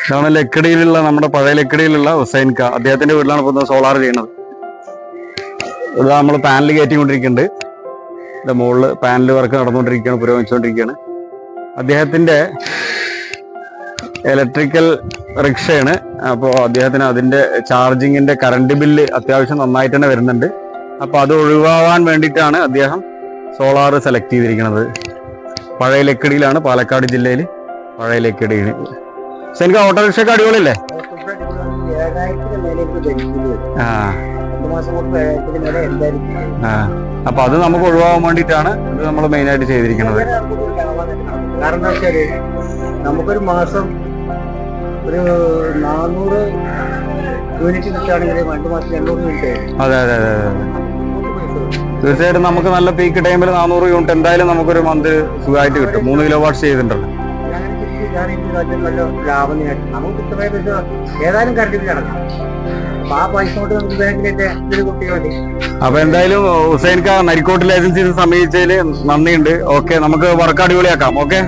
ഇതാണ് ലക്കിടിയിലുള്ള, നമ്മുടെ പഴയ ലക്കിടിയിലുള്ള ഹുസൈൻ ക. അദ്ദേഹത്തിന്റെ വീട്ടിലാണ് ഇപ്പോൾ സോളാർ ചെയ്യുന്നത്. ഇത് നമ്മൾ പാനൽ കയറ്റിക്കൊണ്ടിരിക്കുന്നുണ്ട്. ഇതിന്റെ മുകളിൽ പാനൽ വർക്ക് നടന്നുകൊണ്ടിരിക്കുകയാണ്, പുരോഗമിച്ചുകൊണ്ടിരിക്കുകയാണ്. അദ്ദേഹത്തിന്റെ ഇലക്ട്രിക്കൽ റിക്ഷയാണ്. അപ്പോൾ അദ്ദേഹത്തിന് അതിന്റെ ചാർജിങ്ങിന്റെ കറണ്ട് ബില്ല് അത്യാവശ്യം നന്നായിട്ട് തന്നെ വരുന്നുണ്ട്. അപ്പോൾ അത് ഒഴിവാവാൻ വേണ്ടിയിട്ടാണ് അദ്ദേഹം സോളാർ സെലക്ട് ചെയ്തിരിക്കുന്നത്. പഴയ ലക്കിടിയിലാണ്, പാലക്കാട് ജില്ലയിൽ പഴയ ലക്കിടിയിൽ. എനിക്ക് ഓട്ടോറിക്ഷയൊക്കെ അടിപൊളിയല്ലേ? അപ്പൊ അത് നമുക്ക് ഒഴിവാകാൻ വേണ്ടിയിട്ടാണ് ഇത് നമ്മൾ മെയിൻ ആയിട്ട് ചെയ്തിരിക്കുന്നത്. കാരണം എന്താ വെച്ചാല് നമുക്കൊരു മാസം ഒരു 400 യൂണിറ്റ് കിട്ടുകയാണെങ്കിൽ 2 മാസം 200 യൂണിറ്റ്. അതെ അതെ അതെ അതെ, തീർച്ചയായിട്ടും നമുക്ക് നല്ല പീക്ക് ടൈമിൽ 400 യൂണിറ്റ് എന്തായാലും നമുക്കൊരു മന്ത് സുഖമായിട്ട് കിട്ടും. 3 കിലോ വാട്ട്സ് ചെയ്തിട്ടുണ്ടല്ലോ. നല്ല ലാഭം നേട്ടം നമുക്ക് കൃത്യമായ പൈസ ഏതായാലും കറണ്ട് ബില്ല് അടക്കാം. അപ്പൊ ആ പൈസ കൊണ്ട് നമുക്ക് ബാങ്കിലേക്ക് ഇതിൽ കുട്ടികൾ മതി. അപ്പൊ എന്തായാലും ഹുസൈൻ ക നരിക്കോട്ടിൽ ഏജൻസീസ് സമീപിച്ചതിൽ നന്ദിയുണ്ട്. ഓക്കെ, നമുക്ക് വർക്ക് അടിപൊളിയാക്കാം. ഓക്കെ.